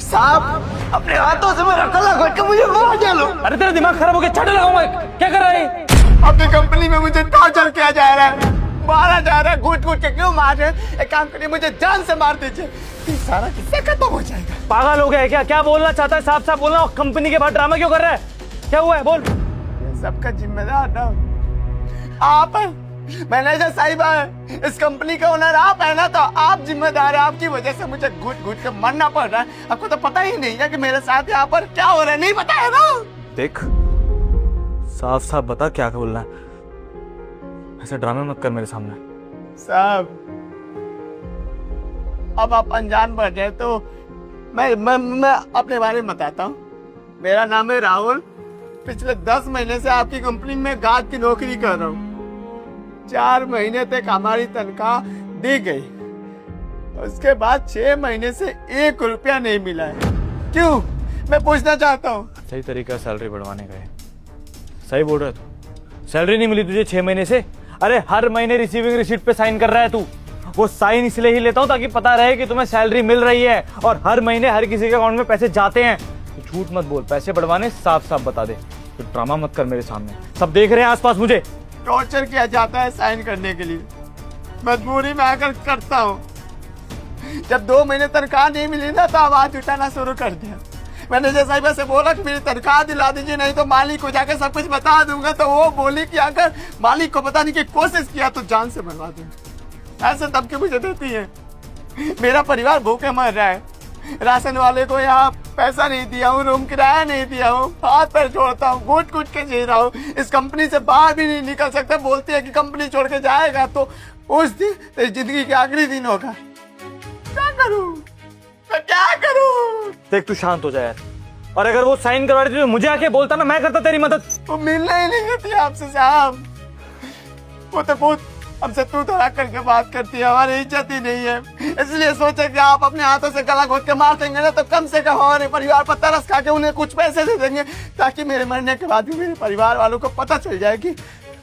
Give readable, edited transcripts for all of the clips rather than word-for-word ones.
साहब अपने हाथों से मेरा गला घोट के मुझे मार डालो। अरे तेरा दिमाग खराब हो गया, छट लगाऊंगा। क्या कर रहा है? अपनी कंपनी में मुझे टॉर्चर किया जा रहा है, मारा जा रहा है, घूट घूट के क्यों मार रहे हैं? एक काम करिए, मुझे जान से मार दीजिए, ये सारा किस्सा खत्म हो जाएगा। पागल हो गया है क्या? क्या बोलना चाहता है? साफ साफ बोलना। कंपनी के बाहर ड्रामा क्यों कर रहा है? क्या हुआ है? बोल। सबका जिम्मेदार ना आप है, मैनेजर साहिबा है, इस कंपनी का ओनर आप है ना, तो आप जिम्मेदार है। आपकी वजह से मुझे घुट घुट के मरना पड़ रहा है। आपको तो पता ही नहीं है कि मेरे साथ यहाँ पर क्या हो रहा है, नहीं पता है ना? देख, साफ साफ बता क्या बोलना है। ऐसे ड्रामे मत कर मेरे सामने। साहब अब आप अनजान बढ़ जाए तो मैं अपने बारे में बताता हूँ। मेरा नाम है राहुल। पिछले 10 महीने से आपकी कंपनी में गार्ड की नौकरी कर रहा हूँ। 4 महीने तक हमारी तनख्वाह दी गई, उसके बाद 6 महीने से 1 रुपया नहीं मिला है। क्यों, मैं पूछना चाहता हूँ। सही तरीका सैलरी बढ़वाने का है। सही बोल रहा है तू। सैलरी नहीं मिली तुझे 6 महीने से? अरे हर महीने रिसीविंग रिसीट पे साइन कर रहा है तू। वो साइन इसलिए ही लेता हूँ ताकि पता रहे कि तुम्हें सैलरी मिल रही है और हर महीने हर किसी के अकाउंट में पैसे जाते हैं। तो झूठ मत बोल, पैसे बढ़वाने साफ साफ बता दे। तो ड्रामा मत कर मेरे सामने, सब देख रहे हैं आसपास मुझे। टॉर्चर किया जाता है साइन करने के लिए, मजबूरी में आकर करता हूँ। जब 2 महीने तनख्वाह नहीं मिली ना तो आवाज उठाना शुरू कर दिया। मैनेजर साहिबा से बोला कि मेरी तनख्वाह दिला दीजिए, नहीं तो मालिक को जाकर सब कुछ बता दूंगा। तो वो बोली कि अगर मालिक को बताने की कोशिश किया तो जान से मरवा दूंगा। ऐसे धमकी मुझे देती है। मेरा परिवार भूखे मर रहा है, राशन वाले को यहाँ पैसा नहीं दिया हूँ, रूम किराया नहीं दिया हूँ, हाथ पैर जोड़ता हूँ, घुट घुट के जी रहा हूँ। इस कंपनी से बाहर भी नहीं निकल सकता। बोलती है कि कंपनी छोड़ के जाएगा तो उस दिन तेरी जिंदगी के आखिरी दिन होगा। क्या करूँ, मैं क्या करूँ? देख तू शांत हो जाए यार। और अगर वो साइन करवा रही थी तो मुझे आके बोलता ना, मैं करता तेरी मदद। वो मिलना ही नहीं देती आपसे साहब। वो तो बहुत हमसे तू तड़ाक करके बात करती है, हमारी इज्जत ही नहीं है। इसलिए सोचे कि आप अपने हाथों से गला घोट के मार देंगे ना तो कम से कम हमारे परिवार पर तरस खा के उन्हें कुछ पैसे दे देंगे, ताकि मेरे मरने के बाद भी मेरे परिवार वालों को पता चल जाए कि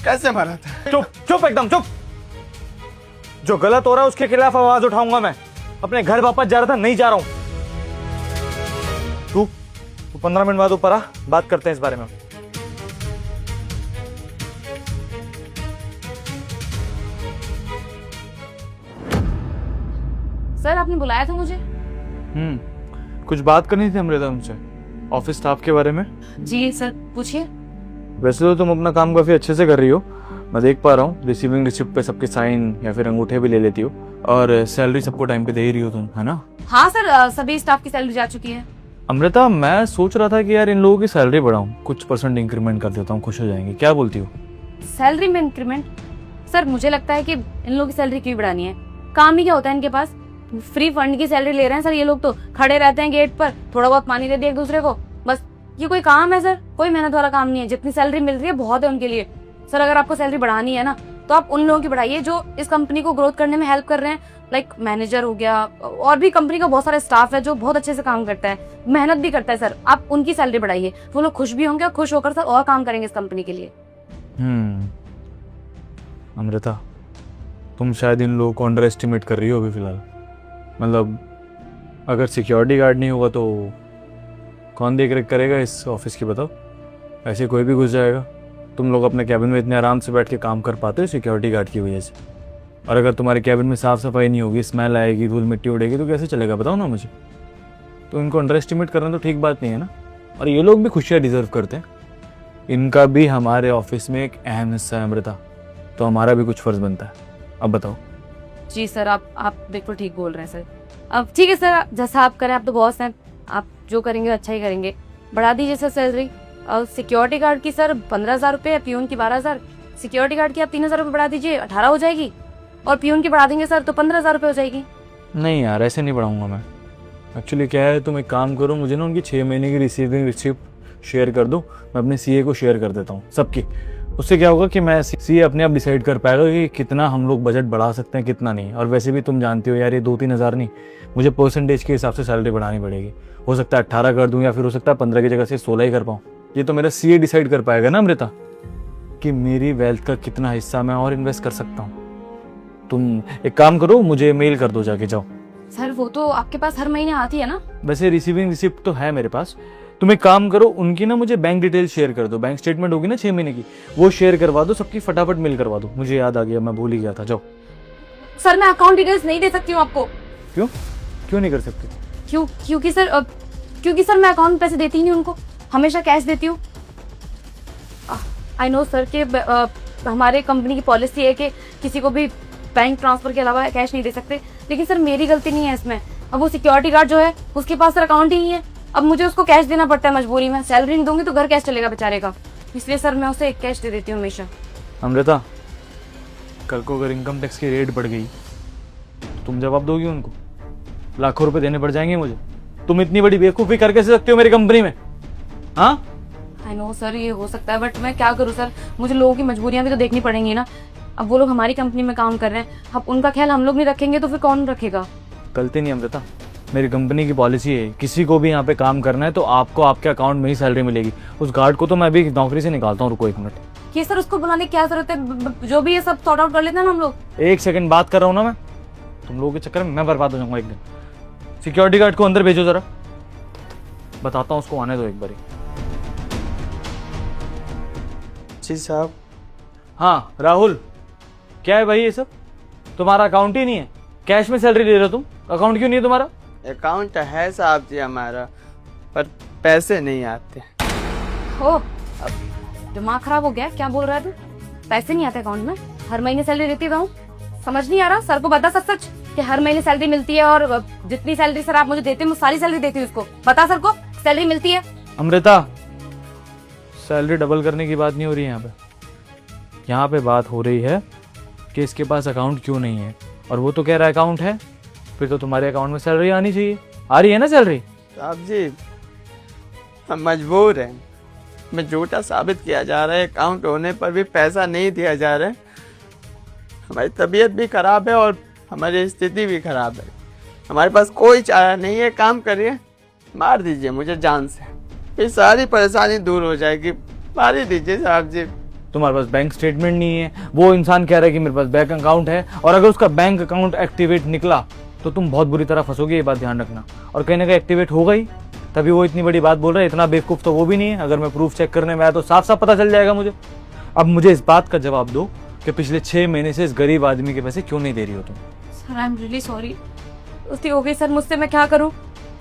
कैसे मरा था। चुप चुप एकदम चुप। जो गलत हो रहा है उसके खिलाफ आवाज उठाऊंगा मैं। अपने घर वापस जा रहा था, नहीं जा रहा हूं। तू 15 मिनट बाद ऊपर आ, बात करते हैं इस बारे में। सर आपने बुलाया था मुझे? कुछ बात करनी थी अमृता तुमसे, ऑफिस स्टाफ के बारे में। जी सर पूछिए। वैसे तो तुम अपना काम काफी अच्छे से कर रही हो, मैं देख पा रहा हूँ। रिसीविंग रिसिप्ट पे सबके साइन या फिर अंगूठे भी ले लेती हो और सैलरी सबको टाइम पे दे ही रही हो तुम, है ना? हाँ सर, सभी स्टाफ की सैलरी जा चुकी है। अमृता, मैं सोच रहा था कि यार इन लोगों की सैलरी बढ़ाऊं, कुछ % इंक्रीमेंट कर देता हूँ, खुश हो जाएंगे। क्या बोलती हो? सैलरी में इंक्रीमेंट? सर मुझे लगता है कि इन लोगों की सैलरी क्यों बढ़ानी है? काम ही क्या होता है इनके पास? फ्री फंड की सैलरी ले रहे हैं सर ये लोग। तो खड़े रहते हैं गेट पर, थोड़ा बहुत पानी दे दिया एक दूसरे को, बस। ये कोई काम है सर? कोई मेहनत वाला काम नहीं है। जितनी सैलरी मिल रही है बहुत है उनके लिए। सर अगर आपको सैलरी बढ़ानी है ना तो आप उन लोगों की बढ़ाइए जो इस कंपनी को ग्रोथ करने में हेल्प कर रहे हैं। लाइक मैनेजर हो गया, और भी कंपनी का बहुत सारा स्टाफ है जो बहुत अच्छे से काम करता है, मेहनत भी करता है। सर आप उनकी सैलरी बढ़ाइए, वो लोग खुश भी होंगे और खुश होकर सर और काम करेंगे इस कंपनी के लिए। अमृता, तुम शायद इन लोगों को अंडर एस्टिमेट कर रही हो अभी फिलहाल। मतलब अगर सिक्योरिटी गार्ड नहीं होगा तो कौन देख रेख करेगा इस ऑफिस की, बताओ? ऐसे कोई भी घुस जाएगा। तुम लोग अपने कैबिन में इतने आराम से बैठ के काम कर पाते हो सिक्योरिटी गार्ड की वजह से। और अगर तुम्हारे कैबिन में साफ सफाई नहीं होगी, स्मेल आएगी, धूल मिट्टी उड़ेगी, तो कैसे चलेगा, बताओ ना मुझे। तो इनको अंडर एस्टिमेट करना तो ठीक बात नहीं है ना। और ये लोग भी खुशियाँ डिजर्व करते हैं, इनका भी हमारे ऑफिस में एक अहम हिस्सा है अमृता, तो हमारा भी कुछ फर्ज बनता है। अब बताओ। जी सर, आप बिल्कुल ठीक बोल रहे हैं सर। अब ठीक है सर, जैसा आप करें, आप तो बॉस हैं, आप जो करेंगे अच्छा ही करेंगे। बढ़ा दीजिए सर सैलरी। और सिक्योरिटी गार्ड की सर 15,000 रुपये, प्यून की 12,000। सिक्योरिटी गार्ड की आप 3,000 रुपये बढ़ा दीजिए, 18 हो जाएगी। और प्यून की बढ़ा देंगे सर तो 15,000 रुपये हो जाएगी। नहीं यार, ऐसे नहीं बढ़ाऊंगा मैं। एक्चुअली क्या है, तुम एक काम करो, मुझे ना उनकी 6 महीने की रिसीविंग रिसिप्ट शेयर कर दो, मैं अपने सीए को शेयर कर देता हूँ सबकी। उससे क्या होगा कि मैं सीए अपने आप डिसाइड कर पाएगा कि कितना हम लोग बजट बढ़ा सकते हैं, कितना नहीं। और वैसे भी तुम जानती हो यार, ये 2-3 हज़ार नहीं, मुझे परसेंटेज के हिसाब से सैलरी बढ़ानी पड़ेगी। हो सकता है 18 कर दूं, या फिर हो सकता है 15 की जगह से 16 ही कर पाऊँ। ये तो मेरा सीए डिसाइड कर पाएगा ना अमृता, कि मेरी वेल्थ का कितना हिस्सा मैं और इन्वेस्ट कर सकता हूँ। तुम एक काम करो, मुझे मेल कर दो जाके, जाओ सर वो तो आपके पास हर महीने आती है ना। वैसे रिसीविंग रिसिप्ट तो है मेरे पास। तुम एक काम करो, उनकी ना मुझे बैंक डिटेल शेयर कर दो। बैंक स्टेटमेंट होगी ना 6 महीने की, वो शेयर करवा दो, सबकी फटाफट मेल करवा दो। मुझे याद आ गया, मैं भूल ही गया था। जाओ। सर मैं अकाउंट डिटेल्स नहीं दे सकती हूँ आपको। क्यों क्यों नहीं कर सकते? क्योंकि सर मैं अकाउंट में पैसे देती ही नहीं उनको, हमेशा कैश देती हूँ। आई नो सर कि हमारे कंपनी की पॉलिसी है कि किसी को भी बैंक ट्रांसफर के अलावा कैश नहीं दे सकते, लेकिन सर मेरी गलती नहीं है इसमें। अब वो सिक्योरिटी गार्ड जो है उसके पास सर अकाउंट ही नहीं है, अब मुझे उसको कैश देना पड़ता है मजबूरी में। सैलरी नहीं दूंगी तो घर कैश चलेगा बेचारे का, इसलिए सर मैं उसे कैश दे देती हूँ हमेशा। अमृता, कल को अगर इनकम टैक्स की रेट बढ़ गई तो तुम जवाब दोगी उनको? लाखों रुपए देने पड़ जाएंगे मुझे। तुम इतनी बड़ी बेवकूफ़ी कर कैसे सकते हो मेरी कंपनी में? हाँ, आई नो सर ये हो सकता है, बट मैं क्या करूँ सर, मुझे लोगों की मजबूरियां भी तो देखनी पड़ेंगी ना। अब वो लोग हमारी कंपनी में काम कर रहे हैं, अब उनका ख्याल हम लोग नहीं रखेंगे तो फिर कौन रखेगा? गलती नहीं अमृता, मेरी कंपनी की पॉलिसी है, किसी को भी यहाँ पे काम करना है तो आपको आपके अकाउंट में ही सैलरी मिलेगी। उस गार्ड को तो मैं अभी नौकरी से निकालता हूँ। रुको 1 मिनट। ये सर उसको बुलाने की क्या जरूरत है, जो भी ये सब सॉर्ट आउट कर लेते हैं ना हम लोग। 1 सेकंड बात कर रहा हूँ ना मैं, तुम लोगों के चक्कर में मैं बर्बाद हो जाऊंगा एक दिन। सिक्योरिटी गार्ड को अंदर भेजो जरा, बताता हूँ उसको, आने दो एक बारी। जी साहब। हाँ राहुल, क्या है भाई ये सब? तुम्हारा अकाउंट ही नहीं है, कैश में सैलरी ले रहे हो तुम, अकाउंट क्यों नहीं है तुम्हारा? अकाउंट है साहब जी हमारा, पर पैसे नहीं आते। हो दिमाग खराब हो गया, क्या बोल रहा है तू? पैसे नहीं आते अकाउंट में? हर महीने सैलरी देती हूँ, समझ नहीं आ रहा? सर को बता सच सच कि हर महीने सैलरी मिलती है, और जितनी सैलरी सर आप मुझे देते हैं मैं सारी सैलरी देती हूँ उसको। बता सर को सैलरी मिलती है। अमृता, सैलरी डबल करने की बात नहीं हो रही है यहाँ पे बात हो रही है कि इसके पास अकाउंट क्यों नहीं है, और वो तो कह रहा है अकाउंट है। फिर तो तुम्हारे अकाउंट में सैलरी आनी चाहिए। आ रही है ना सैलरी? साहब जी हम मजबूर हैं, मैं झूठा साबित किया जा रहा है, अकाउंट होने पर भी पैसा नहीं दिया जा रहा है। हमारी तबीयत भी खराब है और हमारी स्थिति भी खराब है, हमारे पास कोई चारा नहीं है। काम करिए, मार दीजिए मुझे जान से, फिर सारी परेशानी दूर हो जाएगी। मार ही दीजिए साहब जी। तुम्हारे पास बैंक स्टेटमेंट नहीं है, वो इंसान कह रहा है कि मेरे पास बैंक अकाउंट है, और अगर उसका बैंक अकाउंट एक्टिवेट निकला तो तुम बहुत बुरी तरह फंसोगे, ये बात ध्यान रखना। और कहीं ना कहीं एक्टिवेट हो गई तभी वो इतनी बड़ी बात बोल रहा है। इतना बेवकूफ़ तो वो भी नहीं है, अगर मैं प्रूफ चेक करने में आया तो साफ साफ पता चल जाएगा मुझे। अब मुझे इस बात का जवाब दो कि पिछले 6 महीने से इस गरीब आदमी के पैसे क्यों नहीं दे रही हो तुम? Sir I am really sorry, गलती हो गई सर मुझसे, मैं क्या करूँ?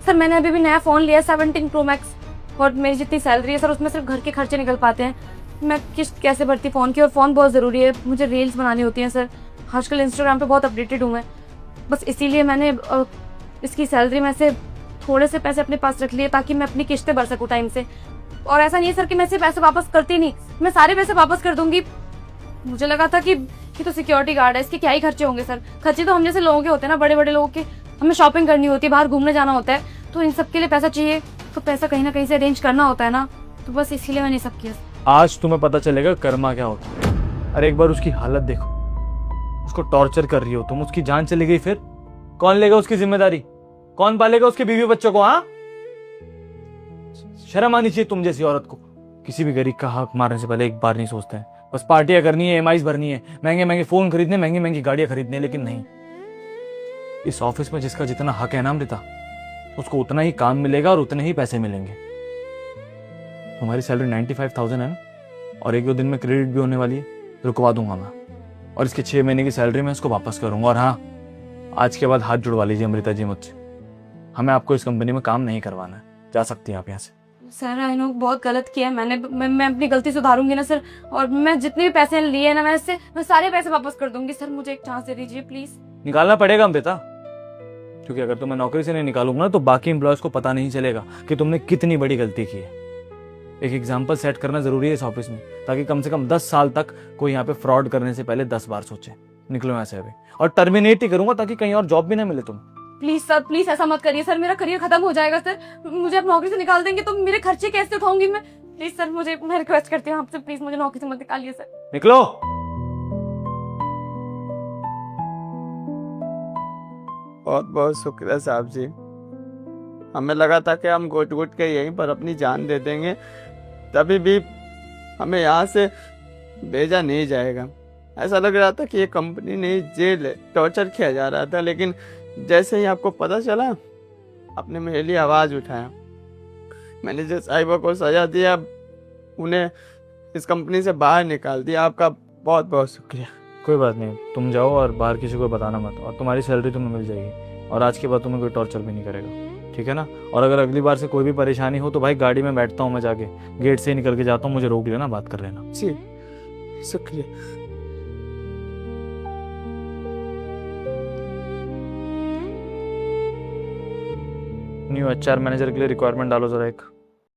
सर मैंने अभी भी नया फोन लिया 17 Pro Max, और मेरी जितनी सैलरी है सर उसमें सिर्फ घर के खर्चे निकल पाते हैं। मैं किस्त कैसे भरती फ़ोन की, और फ़ोन बहुत ज़रूरी है, मुझे रील्स बनानी होती हैं सर। आजकल इंस्टाग्राम पे बहुत अपडेटेड हूँ मैं, बस इसीलिए मैंने इसकी सैलरी में से थोड़े से पैसे अपने पास रख लिए ताकि मैं अपनी किस्तें भर सकूँ टाइम से। और ऐसा नहीं है सर कि मैं इसे पैसे वापस करती नहीं, मैं सारे पैसे वापस कर दूंगी। मुझे लगा था कि तो सिक्योरिटी गार्ड है, इसके क्या ही खर्चे होंगे सर। खर्चे तो हम जैसे लोगों के होते हैं ना, बड़े बड़े लोगों के। हमें शॉपिंग करनी होती है, बाहर घूमने जाना होता है, तो इन सब के लिए पैसा चाहिए, तो पैसा कहीं ना कहीं से अरेंज करना होता है ना, तो बस इसीलिए मैंने सब किया। आज तुम्हें पता चलेगा कर्मा क्या होता है। अरे एक बार उसकी हालत देखो, उसको टॉर्चर कर रही हो तुम, उसकी जान चली गई, फिर कौन लेगा उसकी जिम्मेदारी? कौन पालेगा उसके बीवी बच्चों को? हाँ, शर्म आनी चाहिए तुम जैसी औरत को। किसी भी गरीब का हक मारने से पहले एक बार नहीं सोचते हैं, बस पार्टियां करनी है, EMIs भरनी है, महंगे महंगे फोन खरीदने, महंगी महंगी गाड़ियां खरीदने, लेकिन नहीं। इस ऑफिस में जिसका जितना हक है ना अमृता, उसको उतना ही काम मिलेगा और उतने ही पैसे मिलेंगे। तुम्हारी सैलरी 95,000 है ना, और 1-2 दिन में क्रेडिट भी होने वाली है, रुकवा दूंगा मैं, और इसके 6 महीने की सैलरी मैं इसको वापस करूंगा। और हाँ, आज के बाद हाथ जुड़वा लीजिए अमृता जी मुझसे, हमें आपको इस कंपनी में काम नहीं करवाना है। जा सकती हैं आप यहाँ से। सर आई नो बहुत गलत किया है मैंने, मैं अपनी गलती सुधारूंगी ना सर, और मैं जितने भी पैसे लिए ना मैं सारे पैसे वापस कर दूंगी। सर मुझे एक चांस दे दीजिए प्लीज। निकालना पड़ेगा अमृता, क्योंकि अगर तुम्हें नौकरी से नहीं निकालूंगा ना तो बाकी एम्प्लॉयज को पता नहीं चलेगा कि तुमने कितनी बड़ी गलती की है। एक एग्जाम्पल सेट करना जरूरी है इस ऑफिस में, ताकि कम से कम 10 साल तक कोई यहाँ पे फ्रॉड करने से पहले 10 बार सोचे। निकलो यहाँ से अभी, और टर्मिनेट ही करूंगा ताकि कहीं और जॉब भी ना मिले तुम। प्लीज सर, प्लीज ऐसा मत करिए सर, मेरा करियर खत्म हो जाएगा सर। मुझे आप नौकरी से निकाल देंगे तो मेरे खर्चे कैसे उठाऊंगी मैं? प्लीज सर, मैं रिक्वेस्ट करती हूँ आपसे, प्लीज मुझे नौकरी से मत निकालिए सर। निकलो। बहुत बहुत शुक्रिया साहब जी, हमें लगा था कि हम घुट घुट के यहीं पर अपनी जान दे देंगे, तभी भी हमें यहाँ से भेजा नहीं जाएगा। ऐसा लग रहा था कि ये कंपनी नहीं जेल है, टॉर्चर किया जा रहा था, लेकिन जैसे ही आपको पता चला आपने मेरे लिए आवाज़ उठाया, मैनेजर साहिबा को सजा दिया, उन्हें इस कंपनी से बाहर निकाल दिया। आपका बहुत बहुत शुक्रिया। कोई बात नहीं, तुम जाओ और बाहर किसी को बताना मत, और तुम्हारी सैलरी तुम्हें मिल जाएगी, और आज के बाद तुम्हें कोई टॉर्चर भी नहीं करेगा, ठीक है ना? और अगर अगली बार से कोई भी परेशानी हो तो भाई गाड़ी में बैठता हूँ मैं, जाके गेट से ही निकल के जाता हूँ, मुझे रोक लेना, बात कर लेना। जी शुक्रिया। न्यू एचआर मैनेजर के लिए रिक्वायरमेंट डालो जरा एक।